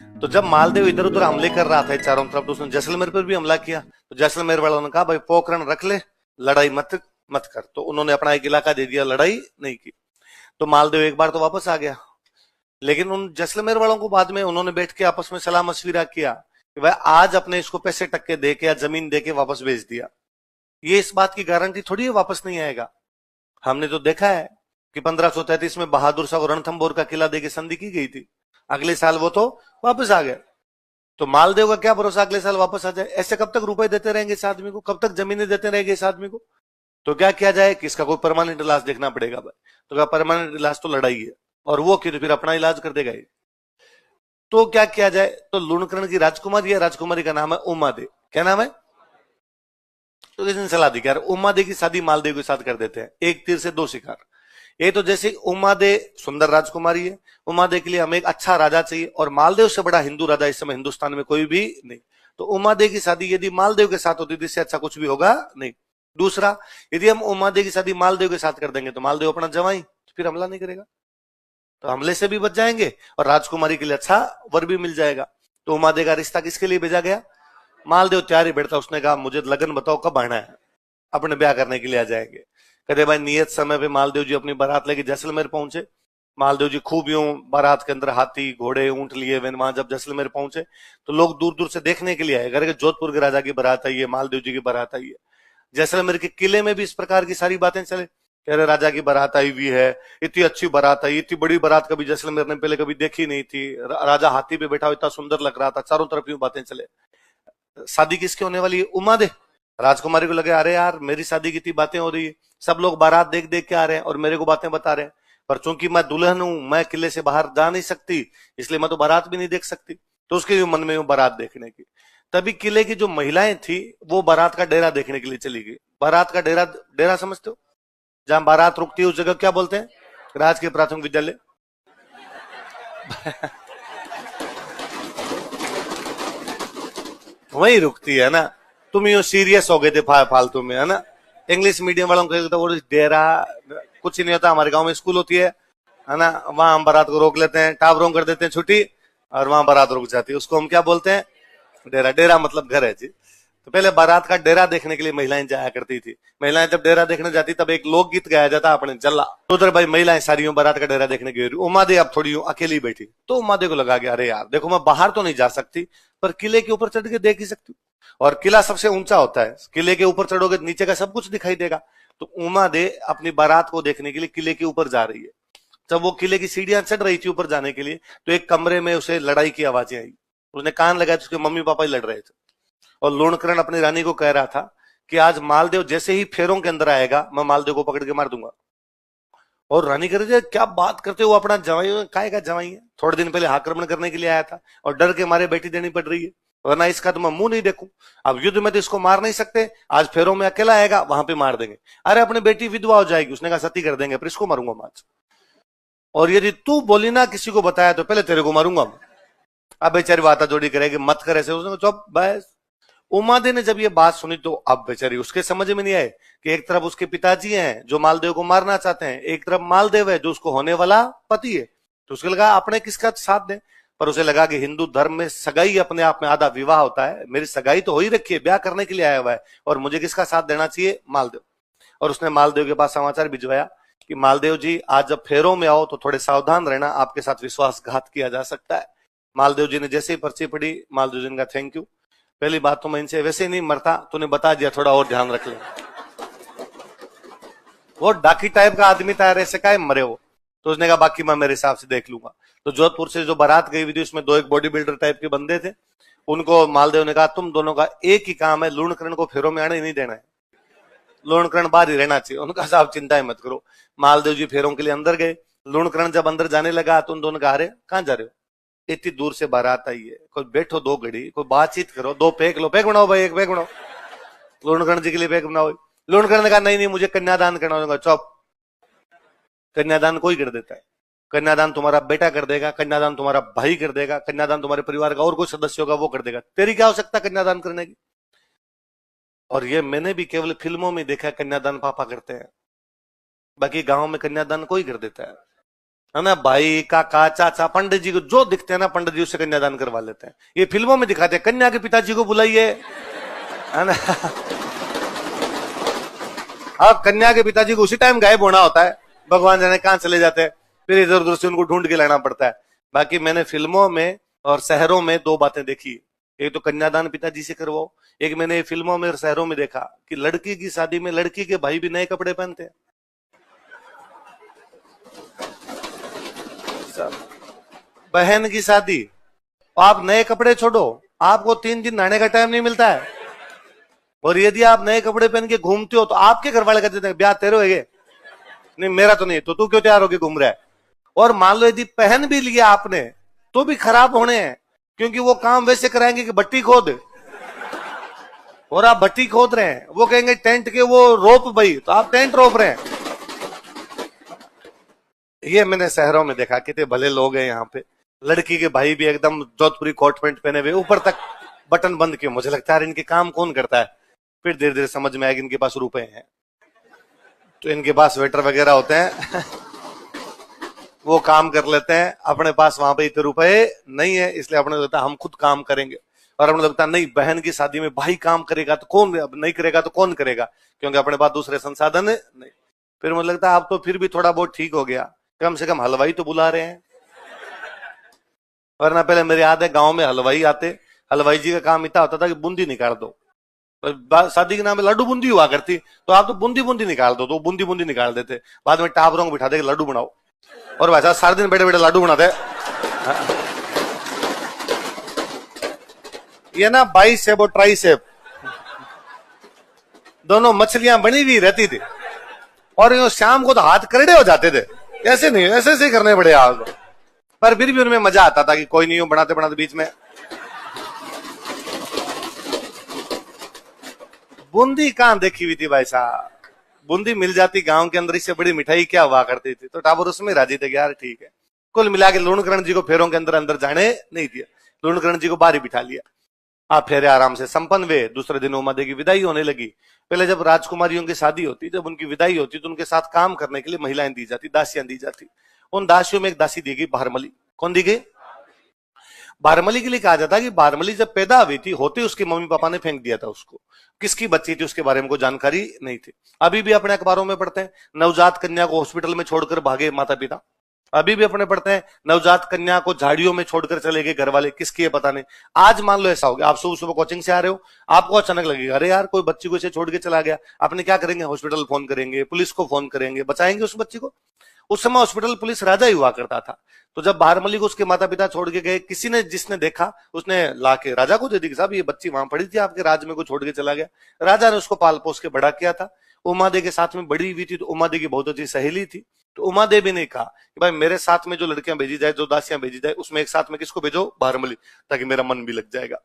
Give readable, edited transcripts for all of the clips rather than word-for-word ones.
तो जब मालदेव इधर उधर हमले कर रहा था चारों तरफ, तो उसने जैसलमेर पर भी हमला किया। तो जैसलमेर वालों ने कहा भाई पोखरण रख ले, लड़ाई मत मत कर। तो उन्होंने अपना एक इलाका दे दिया, लड़ाई नहीं की। तो मालदेव एक बार तो वापस आ गया, लेकिन उन जैसलमेर वालों को बाद में उन्होंने बैठ के आपस में सलाह मशविरा किया कि भाई आज अपने इसको पैसे टक्के दे के या जमीन दे के वापस भेज दिया, ये इस बात की गारंटी थोड़ी है वापस नहीं आएगा। हमने तो देखा है कि 1533 में बहादुर शाह को रणथंभौर का किला देके संधि की गई थी, अगले साल वो तो वापस आ गया। तो मालदेव का क्या भरोसा अगले साल वापस आ जाए? ऐसे कब तक रुपए देते रहेंगे इस आदमी को, कब तक जमीनें देते रहेंगे इस आदमी को? तो क्या किया जाए कि इसका कोई परमानेंट इलाज देखना पड़ेगा भाई। तो क्या परमानेंट इलाज तो लड़ाई है, और वो फिर अपना इलाज कर देगा ये। तो क्या किया जाए? तो लूणकरण की राजकुमारी है, राजकुमारी का नाम है उमा दे। क्या नाम है? तो किसी ने सलाह दी कि यार उमा दे की शादी मालदेव के साथ कर देते हैं, एक तीर से दो शिकार। ये तो जैसे उमा दे सुंदर राजकुमारी है, उमा दे के लिए हमें एक अच्छा राजा चाहिए, और मालदेव से बड़ा हिंदू राजा इस समय हिंदुस्तान में कोई भी नहीं। तो उमा दे की शादी यदि मालदेव के साथ होती तो इससे अच्छा कुछ भी होगा नहीं। दूसरा, यदि हम उमा दे की शादी मालदेव के साथ कर देंगे तो मालदेव अपना जवाई तो फिर हमला नहीं करेगा, तो हमले से भी बच जाएंगे और राजकुमारी के लिए अच्छा वर भी मिल जाएगा। तो उमा दे का रिश्ता किसके लिए भेजा गया? मालदेव तैयार ही बैठता, उसने कहा मुझे लगन बताओ कब आना है, अपने ब्याह करने के लिए आ जाएंगे। कहते भाई नियत समय पे मालदेव जी अपनी बारात लेके जैसलमेर पहुंचे। मालदेव जी खूब यूं बारात के अंदर हाथी घोड़े ऊंट लिए हुए वहां जब जैसलमेर पहुंचे, तो लोग दूर दूर से देखने के लिए आए, अगर जोधपुर के राजा की बारात आई है, मालदेव जी की बारात आई है। जैसलमेर के किले में भी इस प्रकार की सारी बातें चले, कह रहे राजा की बारात आई हुई है, इतनी अच्छी बारात आई, इतनी बड़ी बारात कभी जैसलमेर ने पहले कभी देखी नहीं थी, राजा हाथी पे बैठा हुआ इतना सुंदर लग रहा था, चारों तरफ यूं बातें चले। शादी किसकी होने वाली है? उमा दे। राजकुमारी को लगे अरे यार मेरी शादी की इतनी बातें हो रही है, सब लोग बारात देख देख के आ रहे हैं और मेरे को बातें बता रहे हैं, पर चूंकि मैं दुल्हन हूं, मैं किले से बाहर जा नहीं सकती, इसलिए मैं तो बारात भी नहीं देख सकती। तो उसके मन में बारात देखने की। तभी किले की जो महिलाएं थी वो बारात का डेरा देखने के लिए चली गई। बारात का डेरा, डेरा समझते हो? जहां बारात रुकती है उस जगह क्या बोलते हैं? राजकीय प्राथमिक विद्यालय। वही रुकती है ना। तुम यूं सीरियस हो गए थे फालतू में, है ना? इंग्लिश मीडियम वालों को तो वो डेरा कुछ ही नहीं होता। हमारे गांव में स्कूल होती है ना? वहां हम बारात को रोक लेते हैं, टावरों कर देते हैं छुट्टी, और वहां बारात रुक जाती है। उसको हम क्या बोलते हैं? डेरा। डेरा मतलब घर है जी। तो पहले बारात का डेरा देखने के लिए महिलाएं जाया करती थी। महिलाएं जब डेरा देखने जाती तब एक लोकगीत गाया जाता अपने जल्ला। तो उधर भाई महिलाएं सारी बारात का डेरा देखने गई, उमा दे अब थोड़ी अकेली बैठी। तो उमा दे को लगा कि अरे यार देखो मैं बाहर तो नहीं जा सकती, पर किले के ऊपर चढ़ के देख ही सकती हूँ, और किला सबसे ऊंचा होता है, किले के ऊपर चढ़ोगे नीचे का सब कुछ दिखाई देगा। तो उमा दे अपनी बारात को देखने के लिए किले के ऊपर जा रही है। जब वो किले की सीढ़ियां चढ़ रही थी ऊपर जाने के लिए, तो एक कमरे में उसे लड़ाई की आवाजें आई। उसने कान लगाया तो उसके मम्मी पापा ही लड़ रहे थे, और लूणकरण अपनी रानी को कह रहा था कि आज मालदेव जैसे ही फेरों के अंदर आएगा मैं मालदेव को पकड़ के मार दूंगा। और रानी कह रही क्या बात करते हो, अपना जवाई काय का जवाई है, थोड़े दिन पहले आक्रमण करने के लिए आया था और डर के मारे बेटी देनी पड़ रही है, वरना इसका तो मैं मुंह नहीं देखूं। अब युद्ध में तो इसको मार नहीं सकते, आज फेरों में अकेला आएगा वहां पे मार देंगे। अरे अपनी बेटी विधवा हो जाएगी, उसने कहा सती कर देंगे, फिर इसको मारूंगा मैं आज, और यदि तू बोली ना किसी को बताया तो पहले तेरे को मारूंगा मैं। अब बेचारी वाता जोड़ी करेगी, मत करे ऐसे। उसने कहा चुप बस। उमा दे ने जब ये बात सुनी तो अब बेचारी उसके समझ में नहीं आए कि एक तरफ उसके पिताजी हैं जो मालदेव को मारना चाहते हैं, एक तरफ मालदेव है जो उसको होने वाला पति है। तो उसके लगा अपने किसका साथ दें, पर उसे लगा कि हिंदू धर्म में सगाई अपने आप में आधा विवाह होता है, मेरी सगाई तो हो ही रखी है, ब्याह करने के लिए आया हुआ है, और मुझे किसका साथ देना चाहिए? मालदेव। और उसने मालदेव के पास समाचार भिजवाया कि मालदेव जी आज जब फेरों में आओ तो थोड़े सावधान रहना, आपके साथ विश्वासघात किया जा सकता है। मालदेव जी ने जैसे ही पर्ची पढ़ी, मालदेव जी ने कहा थैंक यू, पहली बात तो मैं इनसे वैसे नहीं मरता, तूने बता दिया, थोड़ा और ध्यान रख ले। वो डाकी टाइप का आदमी था, ऐसे का मरे वो। तो उसने कहा बाकी मैं मेरे हिसाब से देख लूंगा। तो जोधपुर से जो बारात गई हुई थी उसमें दो एक बॉडी बिल्डर टाइप के बंदे थे, उनको मालदेव ने कहा तुम दोनों का एक ही काम है, लूणकरण को फेरों में आने नहीं देना है, लूणकरण बाहर ही रहना चाहिए। उनका साहब चिंता मत करो। मालदेव जी फेरों के लिए अंदर गए। लूणकरण जब अंदर जाने लगा तो उन दोनों कहा अरे कहां जा रहे हो, इतनी दूर से बारात आई है, कोई बैठो दो घड़ी, कोई बातचीत करो, दो पैक लो, पैक बनाओ भाई, एक पैक बनाओ, लूणकरण जी के लिए पैक बनाओ। लूणकरण ने कहा नहीं नहीं मुझे कन्यादान करना होगा। चौप, कन्यादान कोई कर देता है, कन्यादान तुम्हारा बेटा कर देगा, कन्यादान तुम्हारा भाई कर देगा, कन्यादान तुम्हारे परिवार का और कोई सदस्य होगा वो कर देगा, तेरी क्या आवश्यकता कन्यादान करने की? और ये मैंने भी केवल फिल्मों में देखा, कन्यादान पापा करते हैं, बाकी गांव में कन्यादान कोई कर देता है। है ना, भाई काका चाचा पंडित जी को जो दिखते हैं ना, पंडित जी उससे कन्यादान करवा लेते हैं। ये फिल्मों में दिखाते हैं, कन्या के पिताजी को बुलाइए, है ना। अब कन्या के पिताजी को उसी टाइम गायब होना होता है, भगवान जाने कहां चले जाते हैं, फिर इधर उधर से उनको ढूंढ के लाना पड़ता है। बाकी मैंने फिल्मों में और शहरों में दो बातें देखी, एक तो कन्यादान पिताजी से करवाओ, एक मैंने फिल्मों में और शहरों में देखा कि लड़की की शादी में लड़की के भाई भी नए कपड़े पहनते हैं। बहन की शादी, आप नए कपड़े छोड़ो, आपको 3 दिन नहाने का टाइम नहीं मिलता है, और यदि आप नए कपड़े पहन के घूमते हो तो आपके घर वाले कहते हैं ब्याह तेरे होगे, नहीं मेरा तो नहीं, तो तू क्यों तैयार होके घूम रहा है। और मान लो यदि पहन भी लिया आपने तो भी खराब होने हैं, क्योंकि वो काम वैसे कराएंगे कि भट्टी खोद, और आप भट्टी खोद रहे हैं, वो कहेंगे टेंट के वो रोप भाई, तो आप टेंट रोप रहे हैं। ये मैंने शहरों में देखा, कितने भले लोग हैं यहाँ पे, लड़की के भाई भी एकदम जोधपुरी कोट पैंट पहने हुए, ऊपर तक बटन बंद किए, मुझे लगता है इनके काम कौन करता है। फिर धीरे धीरे समझ में आएगा इनके पास रुपए हैं, तो इनके पास वेटर वगैरह होते हैं वो काम कर लेते हैं, अपने पास वहां पे इतने रुपए नहीं है, इसलिए अपने लगता है हम खुद काम करेंगे, और अपने लगता है नहीं बहन की शादी में भाई काम करेगा तो कौन, नहीं करेगा तो कौन करेगा, क्योंकि अपने पास दूसरे संसाधन है नहीं। फिर मुझे लगता है आप तो फिर भी थोड़ा बहुत ठीक हो गया, कम से कम हलवाई तो बुला रहे हैं, वरना पहले मेरे याद है गांव में हलवाई आते, हलवाई जी का काम इतना होता था कि बूंदी निकाल दो, शादी के नाम पे लड्डू बूंदी हुआ करती, तो आप तो बूंदी बूंदी निकाल दो, तो बूंदी बूंदी निकाल देते, बाद में टाबरों को बिठा दे लड्डू बनाओ, और वैसा सारे दिन बैठे बैठे लड्डू बनाते। ये ना बाइसेप और ट्राइसेप दोनों मछलियां बनी हुई रहती थी, और यूं शाम को तो हाथ करड़े हो जाते थे, ऐसे नहीं ऐसे ऐसे करने पड़े आग, पर फिर भी उनमें मजा आता था कि कोई नहीं, बनाते बनाते बीच में बूंदी कहां देखी हुई थी भाई साहब, बूंदी मिल जाती गांव के अंदर, इससे बड़ी मिठाई क्या हुआ करती थी, तो टाबर उसमें राजी थे कि यार ठीक है। कुल मिला के लूणकरण जी को फेरों के अंदर अंदर जाने नहीं दिया, लूणकरण जी को बाहर ही बिठा लिया। आप फेरे आराम से संपन्न हुए, दूसरे दिन उमा देवी की विदाई होने लगी। पहले जब राजकुमारियों की शादी होती, जब उनकी विदाई होती, तो उनके साथ काम करने के लिए महिलाएं दी जाती, दासियां दी जाती। उन दासियों में एक दासी दी गई भारमली। कौन दी गई? बारमली के लिए कहा जाता है कि बारमली जब पैदा हुई थी, होते उसके मम्मी पापा ने फेंक दिया था उसको, किसकी बच्ची थी उसके बारे में कोई जानकारी नहीं थी। अभी भी अपने अखबारों में पढ़ते हैं नवजात कन्या को हॉस्पिटल में छोड़कर भागे माता पिता, अभी भी अपने पढ़ते हैं नवजात कन्या को झाड़ियों में छोड़कर चले गए घर वाले, किसकी है पता नहीं। आज मान लो ऐसा हो गया, आप सुबह सुबह कोचिंग से आ रहे हो, आपको अचानक लगेगा अरे यार कोई बच्ची को इसे छोड़ के चला गया, आपने क्या करेंगे? हॉस्पिटल फोन करेंगे, पुलिस को फोन करेंगे, बचाएंगे उस बच्ची को। उस समय हॉस्पिटल पुलिस राजा ही हुआ करता था। तो जब बारमली को उसके माता पिता छोड़ के गए, किसी ने जिसने देखा उसने लाके राजा को दे दी, साहब ये बच्ची वहां पड़ी थी आपके राज में, को छोड़ के चला गया। राजा ने उसको पाल पोस के बड़ा किया था, उमादे के साथ में बड़ी हुई थी, तो उमादे की बहुत अच्छी सहेली थी। तो उमा देवी ने कहा कि भाई मेरे साथ में जो लड़कियां भेजी जाए, जो दासियां भेजी जाए, उसमें एक साथ में किसको भेजो? बारमली, ताकि मेरा मन भी लग जाएगा।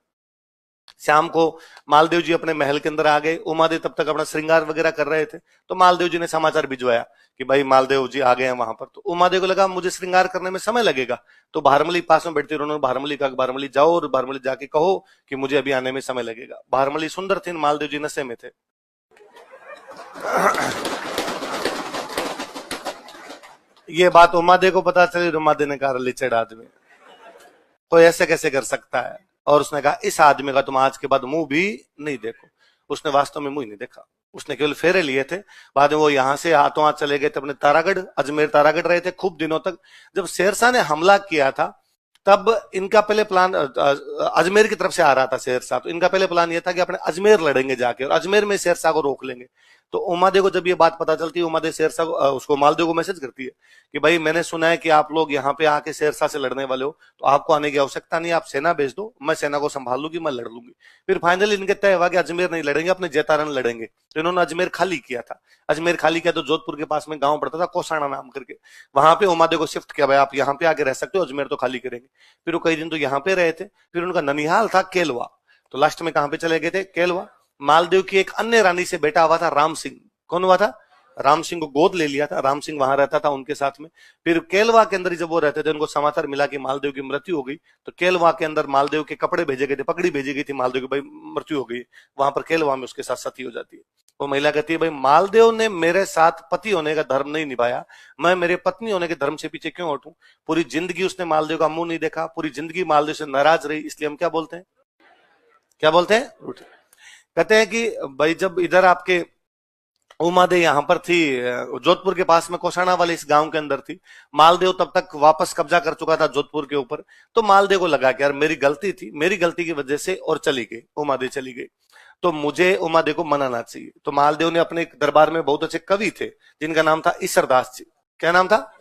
शाम को मालदेव जी अपने महल के अंदर आ गए, उमादेव तब तक अपना श्रृंगार वगैरह कर रहे थे, तो मालदेव जी ने समाचार भिजवाया कि भाई मालदेव जी आ गए हैं वहां पर। तो उमादेव को लगा मुझे श्रृंगार करने में समय लगेगा, तो भारमली पास में बैठती, उन्होंने भारमली कहा भारमली जाओ और भारमली जाके कहो कि मुझे अभी आने में समय लगेगा। भारमली सुंदर थी, मालदेव जी नशे में थे। ये बात उमादेव को पता चली, उमादेव ने कहा लिचड़ आदमी, कोई ऐसे कैसे कर सकता है, और उसने कहा इस आदमी का तुम आज के बाद मुंह भी नहीं देखो। उसने वास्तव में मुंह नहीं देखा, उसने केवल फेरे लिए थे। बाद में वो यहां से हाथों हाथ चले गए थे अपने तारागढ़, अजमेर तारागढ़ रहे थे खूब दिनों तक। जब शेरशाह ने हमला किया था तब इनका पहले प्लान, अजमेर की तरफ से आ रहा था शेरशाह, तो इनका पहले प्लान यह था कि अपने अजमेर लड़ेंगे जाके और अजमेर में शेरशाह को रोक लेंगे। तो उमादेव को जब ये बात पता चलती है, उमादेव शेरशाह उसको मालदेव को मैसेज करती है कि भाई मैंने सुना है कि आप लोग यहाँ पे आके शेरशाह से लड़ने वाले हो, तो आपको आने की आवश्यकता नहीं, आप सेना भेज दो, मैं सेना को संभाल लूंगी, मैं लड़ लूंगी। फिर फाइनली इनके तय हुआ कि अजमेर नहीं लड़ेंगे, अपने जैतारण लड़ेंगे। तो इन्होंने अजमेर खाली किया था। अजमेर खाली किया तो जोधपुर के पास में गांव पड़ता था कोसाना नाम करके, वहां पे उमादेव को शिफ्ट किया, भाई आप यहाँ पे आके रह सकते हो, अजमेर तो खाली करेंगे। फिर वो कई दिन तो यहाँ पे रहे थे। फिर उनका ननिहाल था केलवा, तो लास्ट में कहां पे चले गए थे? केलवा। मालदेव की एक अन्य रानी से बेटा हुआ था राम सिंह। कौन हुआ था? राम सिंह को गोद ले लिया था, राम सिंह वहां रहता था उनके साथ में। फिर केलवा के अंदर जब वो रहते थे, उनको समाचार मिला कि मालदेव की मृत्यु हो गई, तो केलवा के अंदर मालदेव के कपड़े भेजे गए थे, पगड़ी भेजी गई थी मालदेव की, भाई मृत्यु हो गई। वहां पर केलवा में उसके साथ सती हो जाती है। वो महिला कहती है भाई मालदेव ने मेरे साथ पति होने का धर्म नहीं निभाया, मैं मेरे पत्नी होने के धर्म से पीछे क्यों हटूं? पूरी जिंदगी उसने मालदेव का मुंह नहीं देखा, पूरी जिंदगी मालदेव से नाराज रही, इसलिए हम क्या बोलते हैं, क्या बोलते हैं, कहते हैं कि भाई जब इधर आपके उमा दे यहाँ पर थी, जोधपुर के पास में कोसाना वाले इस गांव के अंदर थी, मालदेव तब तक वापस कब्जा कर चुका था जोधपुर के ऊपर, तो मालदेव को लगा कि यार मेरी गलती थी, मेरी गलती की वजह से और चली गई उमा दे, चली गई, तो मुझे उमा दे को मनाना चाहिए। तो मालदेव ने अपने दरबार में बहुत अच्छे कवि थे जिनका नाम था ईसरदास जी। क्या नाम था?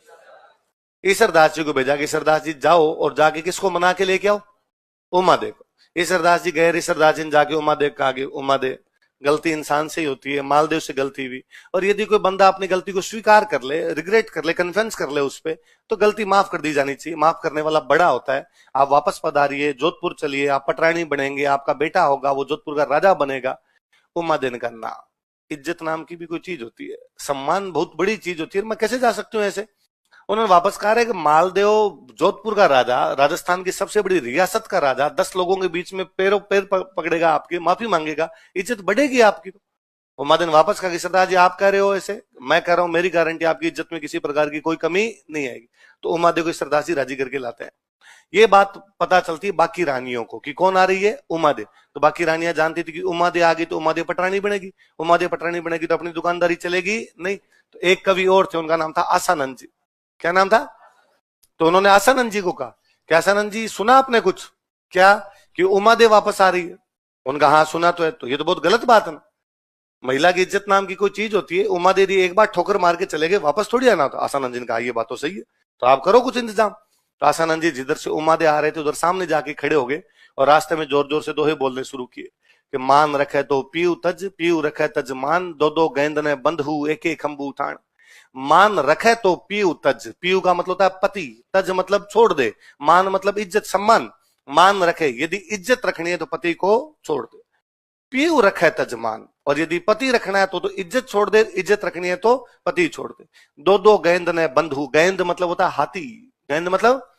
ईसरदास जी को भेजा कि ईसरदास जी जाओ और जाके किसको मना के लेके आओ? उमा दे को। ईसरदास जी गए, ईसरदास जी ने जाके उमा दे कहा कि उमा दे गलती इंसान से ही होती है, मालदेव से गलती हुई, और यदि कोई बंदा अपनी गलती को स्वीकार कर ले, रिग्रेट कर ले, कन्फेंस कर ले उस पे, तो गलती माफ कर दी जानी चाहिए, माफ करने वाला बड़ा होता है। आप वापस पधारिए, जोधपुर चलिए, आप पटरानी बनेंगे, आपका बेटा होगा वो जोधपुर का राजा बनेगा। उमा देन का ना, इज्जत नाम की भी कोई चीज होती है, सम्मान बहुत बड़ी चीज होती है, मैं कैसे जा सकती हूँ ऐसे? उन्होंने वापस कहा है कि मालदेव जोधपुर का राजा, राजस्थान की सबसे बड़ी रियासत का राजा, 10 लोगों के बीच में पैरों पैर पकड़ेगा आपके, माफी मांगेगा, इज्जत बढ़ेगी आपकी। तो उमादन वापस कहा कि सरदार जी आप कह रहे हो ऐसे, मैं कह रहा हूं मेरी गारंटी आपकी इज्जत में किसी प्रकार की कोई कमी नहीं आएगी। तो उमादेव को सरदार जी राजी करके लाते हैं। ये बात पता चलती है बाकी रानियों को कि कौन आ रही है, उमादे। तो बाकी रानियां जानती थी कि उमादे आ गई तो उमादे पटरानी बनेगी, उमादे पटरानी बनेगी तो अपनी दुकानदारी चलेगी नहीं। तो एक कवि और थे, उनका नाम था आसानंद जी। क्या नाम था? तो उन्होंने आसानंद जी को कहा कि आसानंद जी सुना आपने कुछ क्या कि उमा दे वापस आ रही है? उनका हाँ सुना तो है। तो ये तो बहुत गलत बात है ना, महिला की इज्जत नाम की कोई चीज होती है, उमा दे दी एक बार ठोकर मार के चले गए, वापस थोड़ी आना। तो आसानंद जी ने कहा ये बात तो सही है, तो आप करो कुछ इंतजाम। तो आसानंद जी जिधर से उमा दे आ रहे थे उधर सामने जाके खड़े हो गए और रास्ते में जोर जोर से दोहे बोलने शुरू किए कि मान रखे तो पीऊ तज, पीऊ रखे तज मान, दो दो गेंद ने बंधु एक एक खंबू उठान। मान रखे तो पीऊ तज, पीऊ का मतलब होता है पति, तज मतलब छोड़ दे, मान मतलब इज्जत सम्मान। मान रखे, यदि इज्जत रखनी है तो पति को छोड़ दे। पीऊ रखे तज मान, और यदि पति रखना है तो इज्जत छोड़ दे, इज्जत रखनी है तो पति छोड़ दे। दो दो गेंद ने बंधु, गेंद मतलब होता है हाथी, गेंद मतलब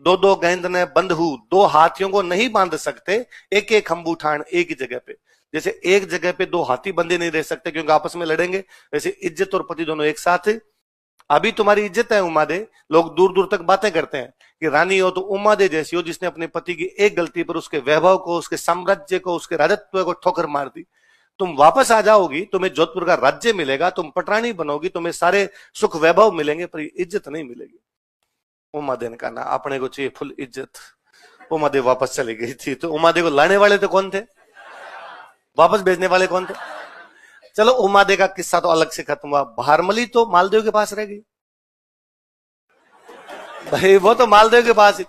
दो दो गेंद ने बंधु, दो हाथियों को नहीं बांध सकते एक एक खंबू ठाण एक ही जगह पे। जैसे एक जगह पे दो हाथी बंधे नहीं रह सकते क्योंकि आपस में लड़ेंगे, वैसे इज्जत और पति दोनों एक साथ है। अभी तुम्हारी इज्जत है उमा दे, लोग दूर दूर तक बातें करते हैं कि रानी हो तो उमा दे जैसी हो जिसने अपने पति की एक गलती पर उसके वैभव को, उसके साम्राज्य को, उसके राजत्व को ठोकर मार दी। तुम वापस आ जाओगी, तुम्हें जोधपुर का राज्य मिलेगा, तुम पटरानी बनोगी, तुम्हें सारे सुख वैभव मिलेंगे, पर इज्जत नहीं मिलेगी। उमा दे ने कहा ना अपने को चाहिए फुल इज्जत। उमा दे वापस चली गई थी। तो उमा दे को लाने वाले तो कौन थे, वापस भेजने वाले कौन थे? चलो उमा दे का किस्सा तो अलग से खत्म हुआ। भारमली तो मालदेव के पास रह गई भाई, वो तो मालदेव के पास ही।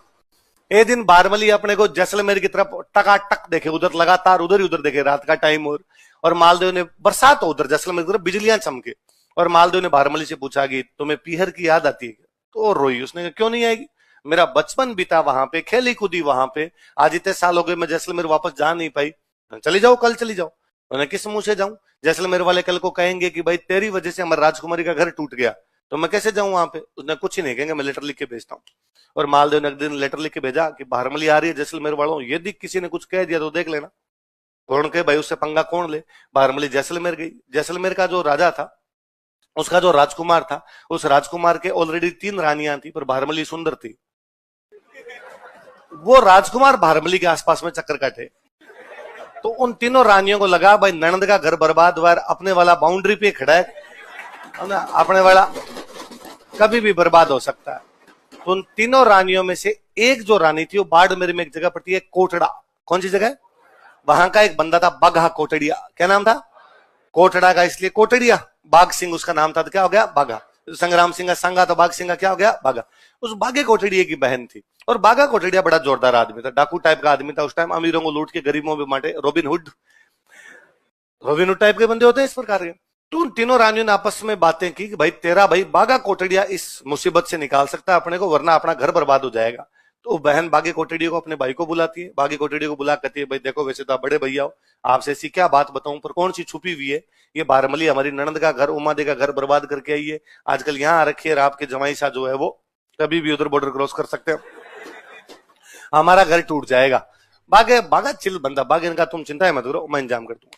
एक दिन भारमली अपने को जैसलमेर की तरफ टकाटक देखे, उधर लगातार उधर ही उधर देखे, रात का टाइम और मालदेव ने, बरसात हो उधर जैसलमेर की तरफ, बिजलियां चमके, और मालदेव ने भारमली से पूछा कि तुम्हें पीहर की याद आती है? तो रोई। उसने कहा क्यों नहीं आएगी, मेरा बचपन बीता वहां पे, खेली कूदी वहां पे, आज इतने साल हो गए मैं जैसलमेर वापस जा नहीं पाई। चली जाओ, कल चली जाओ। मैंने किस मुंह से जाऊं? जैसलमेर वाले कल को कहेंगे कि भाई तेरी वजह से हमारे राजकुमारी का घर टूट गया, तो मैं कैसे जाऊं वहां पे? उसने कुछ ही नहीं कहेंगे, मैं लेटर लिख के भेजता हूँ। और मालदेव ने एक दिन लेटर लिख के भेजा कि भारमली आ रही है जैसलमेर वालों, यदि किसी ने कुछ कह दिया तो देख लेना। कौन के भाई उससे पंगा कौन ले। भारमली जैसलमेर गई। जैसलमेर का जो राजा था, उसका जो राजकुमार था, उस राजकुमार के ऑलरेडी 3 रानियां थी, पर भारमली सुंदर थी। वो राजकुमार भारमली के आसपास में चक्कर काटे। तो उन तीनों रानियों को लगा भाई ननद का घर बर्बाद हुआ, अपने वाला बाउंड्री पे खड़ा है, अपने वाला कभी भी बर्बाद हो सकता है। तो उन तीनों रानियों में से एक जो रानी थी वो बाड़मेर में एक जगह पड़ती है कोटड़ा। कौन सी जगह? वहां का एक बंदा था बाघा कोटड़िया। क्या नाम था? कोटड़ा का इसलिए कोटड़िया, बाघ सिंह उसका नाम था, तो क्या हो गया बाघा। संग्राम सिंह का संगा तो बाघ सिंह का क्या हो गया बाघा। उस बाघे कोटड़िया की बहन थी, और बाघा कोटड़िया बड़ा जोरदार आदमी था, डाकू टाइप का आदमी था। उस टाइम अमीरों को लूट के गरीबों में बांटे, रॉबिन हुड टाइप के बंदे होते हैं इस प्रकार के। तो उन तीनों रानियों ने आपस में बातें की कि भाई तेरा भाई बाघा कोटड़िया इस मुसीबत से निकाल सकता है अपने को, वरना अपना घर बर्बाद हो जाएगा। तो बहन बाघे कोटड़िया को अपने भाई को बुलाती है, बाघे कोटड़िया को बुला कहती है भाई देखो वैसे तो आप बड़े भैया हो, आपसे ऐसी क्या बात बताऊं, पर कौन सी छुपी हुई है। ये भारमली हमारी ननद का घर, उमा दे का घर बर्बाद करके आई है, आजकल यहाँ आ रखी है, आपके जमाई साहब जो है वो कभी भी उधर बॉर्डर क्रॉस कर सकते हैं, हमारा घर टूट जाएगा। बाघा चिल बंदा, बाघे ने कहा तुम चिंता मत करो, मैं इंतजाम कर दूंगा।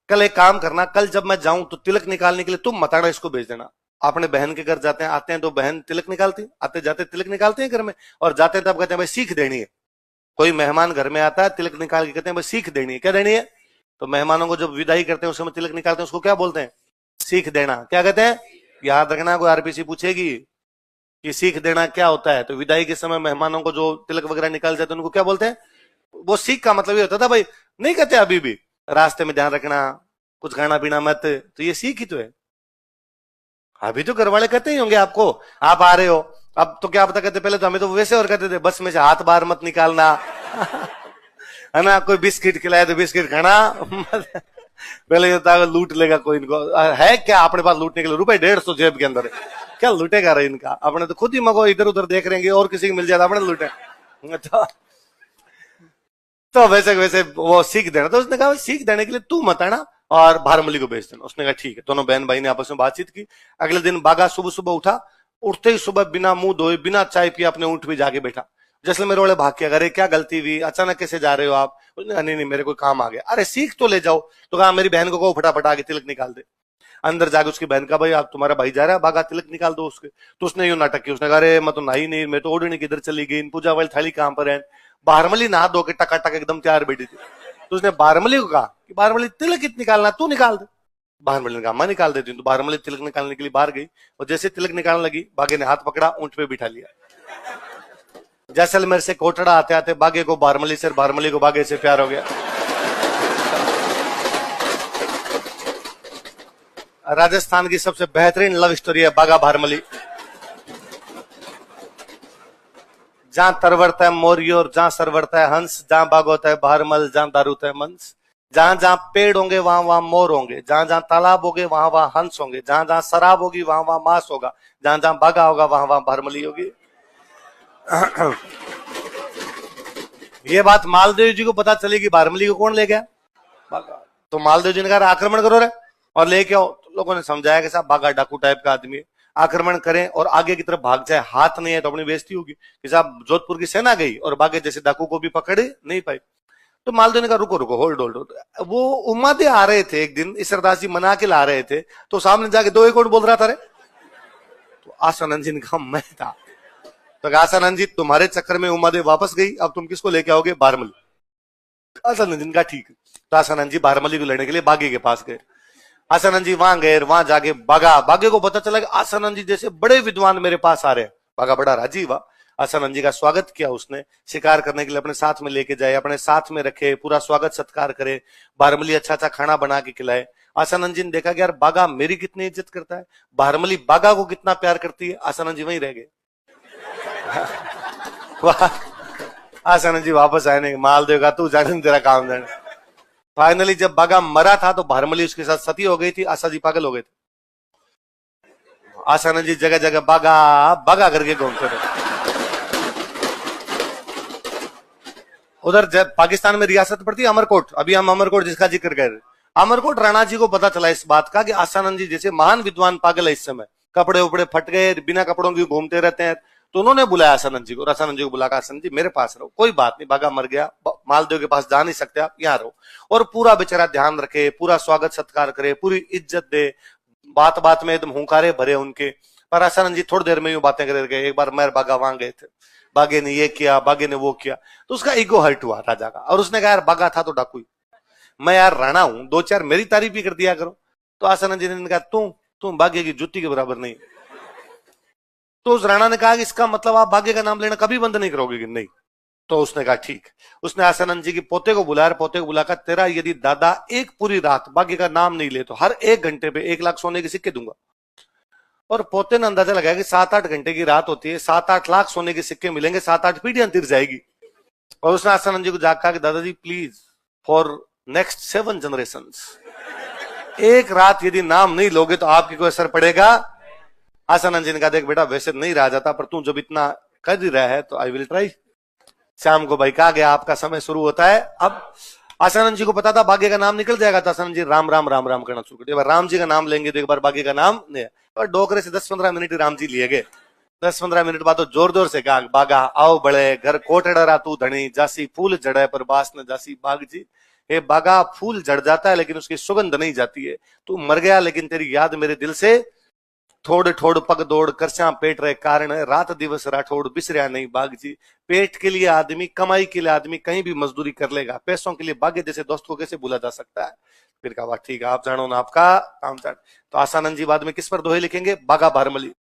कल एक काम करना, कल जब मैं जाऊं तो तिलक निकालने के लिए तुम मताड़ा इसको भेज देना। अपने बहन के घर जाते हैं, आते हैं तो बहन तिलक निकालती, आते जाते तिलक निकालते हैं घर में, और जाते हैं तब कहते हैं भाई सीख देनी है। कोई मेहमान घर में आता है, तिलक निकाल के कहते हैं भाई सीख देनी है। क्या देनी है? तो मेहमानों को जब विदाई करते हैं उस समय तिलक निकालते हैं, उसको क्या बोलते हैं? सीख देना। क्या कहते हैं? याद रखना, कोई आरपीसी पूछेगी कि सीख देना क्या होता है, तो विदाई के समय मेहमानों को जो तिलक वगैरह निकाल जाते हैं उनको क्या बोलते हैं? वो सीख का मतलब ये होता था भाई, नहीं कहते अभी भी रास्ते में ध्यान रखना, कुछ खाना पीना मत, तो ये सीख ही तो है। अभी तो घर वाले कहते ही होंगे आपको, आप आ रहे हो, अब तो क्या पता कहते, पहले तो हमें तो वैसे और कहते थे बस में से हाथ बाहर मत निकालना है ना, कोई बिस्किट खिलाए तो बिस्किट खाना पहले ये था लूट लेगा कोई इनको, है क्या अपने पास लूटने के लिए? ₹150 जेब के अंदर है, क्या लूटेगा रहे इनका? अपने तो खुद ही मगो इधर उधर देख रहेंगे और किसी को मिल जाता अपने लूटे। तो वैसे वो सीख देना, तो उसने कहा सीख देने के लिए तू मत आना और भारमली को भेज देना। उसने कहा ठीक है। दोनों बहन भाई ने आपस में बातचीत की। अगले दिन बागा सुबह सुबह उठा, उठते ही सुबह बिना मुंह धोए बिना चाय पिए अपने ऊंट पे जाके बैठा। जैसलमेर वाले भाग के, अरे क्या गलती हुई, अचानक कैसे जा रहे हो आप? उसने कहा नहीं मेरे कोई काम आ गया। अरे सीख तो ले जाओ। तो कहा मेरी बहन को कहो फटाफट आगे तिलक निकाल दे। अंदर जाके उसकी बहन का, भाई आप तुम्हारा भाई जा रहा है, भागा तिलक निकाल दो उसके। तो उसने यूं नाटक किया, उसने कहा अरे मैं तो नहाई नहीं, मैं तो ओढ़नी किधर चली गई, पूजा वाली थाली कहां पर है? बारमली नहा धो के टकाटक एकदम तैयार बैठी थी। तो उसने बारमली को कहा कि बारमली तिलक कित निकालना, तू निकाल दे। बारमली ने कहा मैं निकाल देती हूँ। तो बारमली तिलक निकालने के लिए बाहर गई, और जैसे तिलक निकालने लगी बागे ने हाथ पकड़ा, ऊंट पे बिठा लिया। जैसलमेर से कोटड़ा आते आते बागे को बारमली से, बारमली को बागे से प्यार हो गया। राजस्थान की सबसे बेहतरीन लव स्टोरी है बागा भारमली। जहां तरवरता है मोरियोर, जहां सरवरता है हंस, जहां बाग होता है भारमल, जहां दारूता है मंस। जहां जहां पेड़ होंगे वहां वहां मोर होंगे, जहां जहां तालाब होंगे वहां वहां हंस होंगे, जहां जहां शराब होगी वहां वहां मांस होगा, जहां जहां बागा होगा वहां वहां भारमली होगी। ये बात मालदेव जी को पता चलेगी, भारमली को कौन ले गया? बागा। तो मालदेव जी ने कहा आक्रमण करो रे और लेके आओ। तो लोगों ने समझाया कि साहब बागा डाकू टाइप का आदमी है, आक्रमण करें और आगे की तरफ भाग जाए, हाथ नहीं है तो अपनी बेइज्जती होगी। कि साहब जोधपुर की सेना गई और बागे जैसे डाकू को भी पकड़े नहीं पाई। तो मालदेव ने कहा रुको रुको, होल्ड होल्ड। वो उम्मादे आ रहे थे एक दिन, ईसरदास जी मना के ला रहे थे, तो सामने जाके 2 एक बोल रहा था रे। तो आसानंद जी ने कहा मैं था। तो आसानंद जी तुम्हारे चक्कर में उम्मादे वापस गई, अब तुम किसको लेके आओगे? बारमली। आसानंद जी ने कहा ठीक। तो आसानंद जी बारमली को लेने के लिए बागे के पास गए। आसानंद जी वहां गए, वहां जाके बागे को पता चला कि आसानंद जी जैसे बड़े विद्वान मेरे पास आ रहे हैं। बागा बड़ा राजी हुआ, आसानंद जी का स्वागत किया उसने, शिकार करने के लिए अपने साथ में लेके जाए, अपने साथ में रखे, पूरा स्वागत सत्कार करे, बारमली अच्छा अच्छा खाना बना के खिलाए। आसानंद जी ने देखा कि यार बागा मेरी कितनी इज्जत करता है, बारमली बागा को कितना प्यार करती है। आसानंद जी वहीं रह गए। आसानंद जी वापस आए नहीं, मालदेव का तू जाने तेरा काम जाने। फाइनली जब बागा मरा था तो भारमली उसके साथ सती हो गई थी, आशा जी पागल हो गए थे। आसानंद जी जगह जगह बागा बागा करके घूमते रहे। उधर जब पाकिस्तान में रियासत पड़ती है अमरकोट, अभी हम अमरकोट जिसका जिक्र कर रहे, अमरकोट राणा जी को पता चला इस बात का कि आसानंद जी जैसे महान विद्वान पागल है इस समय, कपड़े उपड़े फट गए, बिना कपड़ों के घूमते रहते हैं। तो उन्होंने बुलाया आसानंद जी को, और आसानंद जी को बुला, आसानंद जी मेरे पास रहो, कोई बात नहीं, बागा मर गया, मालदेव के पास जा नहीं सकते, आप यहाँ रहो। और पूरा बेचारा ध्यान रखे, पूरा स्वागत सत्कार करे, पूरी इज्जत दे, बात बात में एकदम हुंकारे भरे उनके। पर आसानंद जी थोड़ी देर में यूं बातें कर गए। एक बार मैं बागा वहां गए थे, बागे ने ये किया, बागे ने वो किया, तो उसका ईगो हर्ट हुआ राजा का, और उसने कहा यार बागा था तो डाकू, मैं यार राणा हूं, 2-4 मेरी तारीफ भी कर दिया करो। तो आसानंद जी ने कहा तुम बागे की जुत्ती के बराबर नहीं। तो उस राणा ने कहा कि इसका मतलब आप बागे का नाम लेना कभी बंद नहीं करोगे कि नहीं? तो उसने कहा ठीक। उसने आसानंद जी के पोते को बुलाया, पोते को बुलाकर तेरा यदि दादा एक पूरी रात बागे का नाम नहीं ले तो हर 1 घंटे पे 1 लाख सोने के सिक्के दूंगा। और पोते ने अंदाजा लगाया कि 7-8 घंटे की रात होती है, 7-8 लाख सोने के सिक्के मिलेंगे, 7-8 पीढ़ियां तिर जाएगी। और उसने आसानंद जी को जाकर कहा कि दादाजी प्लीज फॉर नेक्स्ट 7 जनरेशंस एक रात यदि नाम नहीं लोगे तो आपकी कोई असर पड़ेगा? आसानंद जी ने कहा देख बेटा वैसे नहीं रहा जाता, पर तू जब इतना कर ही रहा है तो आई विल ट्राई। शाम को भाई कहा गया आपका समय शुरू होता है। अब आसानंद जी को पता था बागे का नाम निकल जाएगा, तो आसानंद जी राम राम राम राम करना शुरू कर दिया। राम जी का नाम लेंगे तो एक बार बागे का नाम नहीं, और डोकरे से 10-15 मिनट राम जी लिए गए। 10-15 मिनट बाद तो जोर जोर से कहा बागा आओ बड़े घर कोटड़ा तू धनी, जासी फूल जड़े पर बास न जासी बाग जी। हे बागा, फूल झड़ जाता है लेकिन उसकी सुगंध नहीं जाती है। तू मर गया लेकिन तेरी याद मेरे दिल से थोड़ ठोड़ पग दौड़ करसा पेट रहे कारण, रात दिवस राठौड़ बिसरिया नहीं बाग जी। पेट के लिए आदमी, कमाई के लिए आदमी कहीं भी मजदूरी कर लेगा, पैसों के लिए बागे जैसे दोस्त को कैसे भूला जा सकता है। फिर कहा ठीक है, आप जानो ना आपका काम जान। तो आसानंद जी बाद में किस पर दोहे लिखेंगे? बागा भारमली।